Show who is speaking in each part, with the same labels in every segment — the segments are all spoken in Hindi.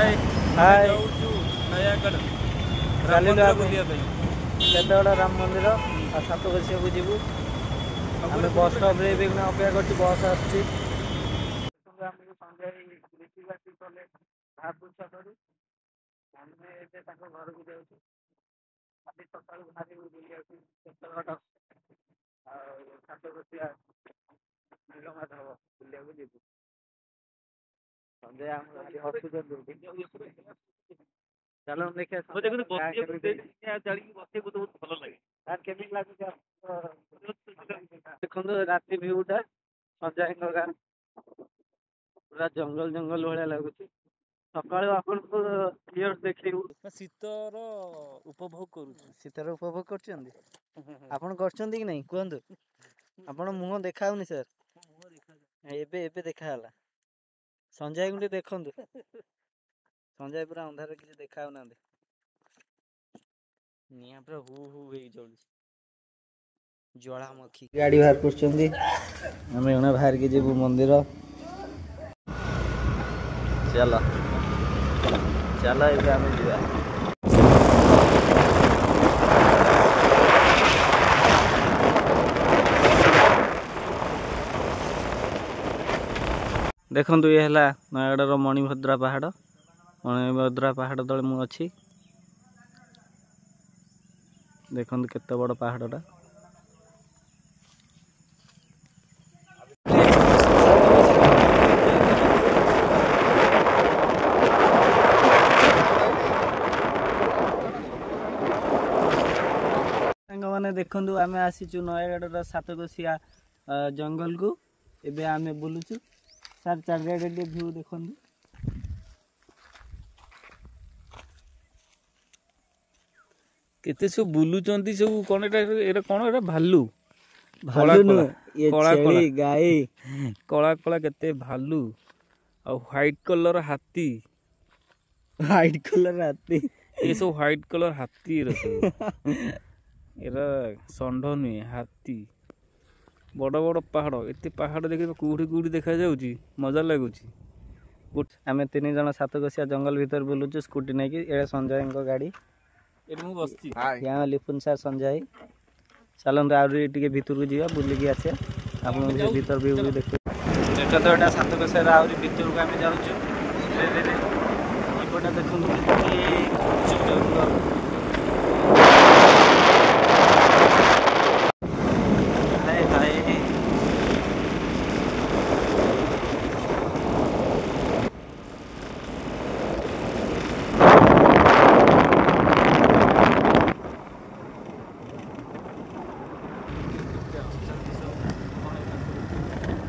Speaker 1: हाय
Speaker 2: नयागढ़
Speaker 1: चलिए केतगड़ राम मंदिर आ सातकोशिया को जीवु आम बस स्टॉप रे अपेक्षा कर बस आस घर को जाऊँ सका बाहर बुलिया सातकोशिया नीलमाधव बुलिया जीवु संजय चलो देखिए देखो राति भ्यूटा संजय पूरा जंगल जंगल भाया लगुच सकाल आपन क्लियर देखू
Speaker 2: शीतर उपभोग करू
Speaker 1: शीतर उपभोग कर नहीं कहतु आपण मुह देखाऊनी सर एबे देखा संजय को देखु संजय पूरा अंधार किसी देखा ना निया पूरा हु हु जल ज्वालामुखी गाड़ी बाहर कर बाहर के जीवु मंदिर चलो चलो ये आम जा देखु ये है नयागढ़ मणिभद्रा पहाड़ तले मु अच्छी देखु केते बड़ पहाड़टा मैंने देखु आम आसीचु नयागढ़ सातकोशिया जंगल को एबे आम बुलुचु सर चारियाडे व्यू देखु
Speaker 2: केते सब बुलुचंती सब कोन एटा कोन एटा भालू
Speaker 1: भालू ये छेली गाय
Speaker 2: कला कला केते भालू और व्हाइट कलर हाथी ये सब व्हाइट कलर हाथी एरा षंढ नुहे हाथी बड़ बड़ पहाड़ एत पहाड़ देखिए कौटी कौटी देखा जाऊँगी मजा लगुच आम तीन जन सातकोशिया जंगल भीतर बुलुचु स्कूटी नहीं कि संजय गाड़ी लिपुन सार संजय चलते आगे भीतर को जा बुलिकी आसे आप भीतर भी देख देख तो यहाँ सातकोशिया आहरी भीतर को आम जाऊँ धीरे देखो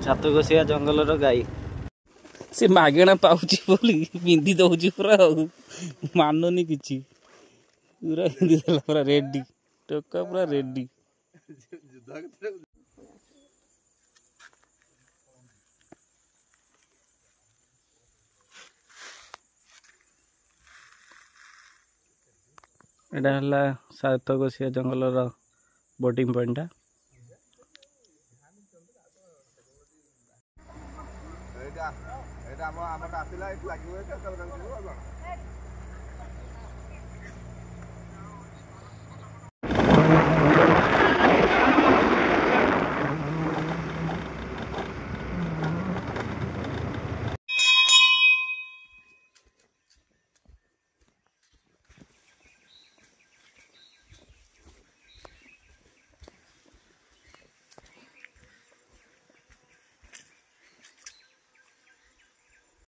Speaker 2: सातकोशिया जंगल गाई से मागेणा पाउची बोली पिंधि दौची पूरा मानुनी किछि पूरा पिंधि देला पूरा रेडी टोका पूरा रेडी
Speaker 1: एटा हला सातकोशिया जंगल बोटिंग पॉइंट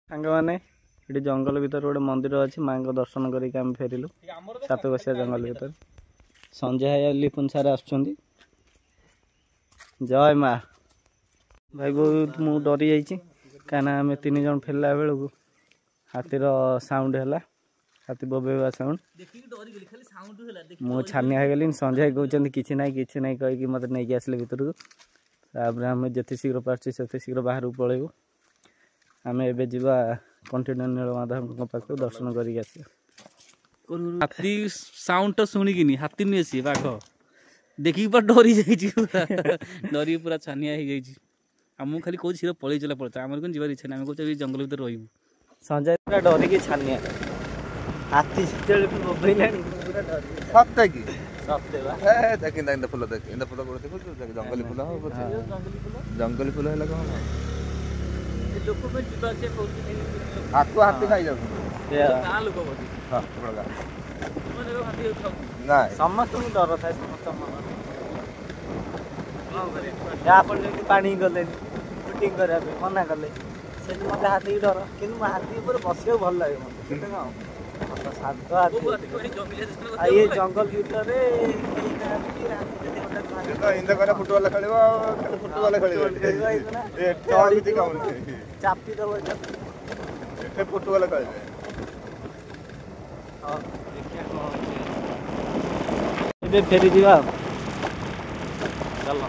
Speaker 1: सांग मैंने ये जंगल भीतर गोटे मंदिर अच्छी माँ को दर्शन करके आम फेरिलु सातकोशिया जंगल भीतर संजय लिपुन सार आसुँच जय माँ भाई बहुत मु डरी जाइए कहीं आम तीन जन फेरला बेलू हाथीर साउंड है हाथी बोबेवा साउंड मु छानिया गली संजय कहते किसी ना कहीकि मत नहीं आसिले भीतर को आम जिते शीघ्र पार्टी से शीघ्र बाहर को पलैबू आम एबे जीवा कंटिन्यू नीलमाधव पाख दर्शन करके
Speaker 2: हाथी साउंड तो शुणिकी हाथी नुहे सी बाघ देखिए पूरा डरी जाइए डरी पूरा छानिया हो जाइए आम खाली कौन शीघ्र पलि चला पड़ता आम कौन जीवार इच्छा नहीं आम कौन जंगल भर रही
Speaker 1: ସଞ୍ଜୟ ପୁରା ଡରିକି ଛାନିଆ। ହାତୀ ସେତେବେଳେ ବୋବେଇଲାଣି ପୁରା ଡରିକି।
Speaker 3: ସତ କି
Speaker 1: ସତେ ବା।
Speaker 3: ଦେଖ ଇନ୍ଦା ଫୁଲ ଦେଖ ଇନ୍ଦା ଫୁଲ କୋଉଠି ଦେଖୁଛୁ ଜଙ୍ଗଲି ଫୁଲ ହବ ପଛେ ଜଙ୍ଗଲି ଫୁଲ ହେଲା କଣ ହାତୁ ହାତୀ ଖାଇଯାଉଛନ୍ତି ନାଇଁ
Speaker 1: ସମସ୍ତଙ୍କୁ ଡର ଥାଏ ସମସ୍ତଙ୍କ ମନରେ। ଆପଣ ଯେମିତି ପାଣି ଗଲେନି ସୁଟିଂ କରିବା ପାଇଁ ମନା କଲେ ସେମିତି ମତେ ହାତୀକି ଡର କିନ୍ତୁ ମୋ ହାତୀ ଉପରେ ବସିବାକୁ ଭଲ ଲାଗେ ମତେ କେତେ କଣ ଶାନ୍ତ ହାତୀ। ଆଉ ଇଏ ଜଙ୍ଗଲ ଭିତରେ କେହି ନାହାନ୍ତି, ହାତୀ ଯଦି ହଠାତ୍ ବାହାରିବ,
Speaker 3: ଇନ୍ଦା କରେ ଫୁଟବଲ ଖେଳିବ ଫୁଟବଲ ଖେଳିବ
Speaker 1: ଚଢିଯିବ, ଚାପି ଦବ ଏକାଥରେ।
Speaker 3: ଏଠି ଫୁଟବଲ ଖେଳିବେ।
Speaker 1: ହଁ ଦେଖିବା କଣ ହଉଛି। ଏବେ ଫେରିଯିବା ଆଉ ଚାଲ।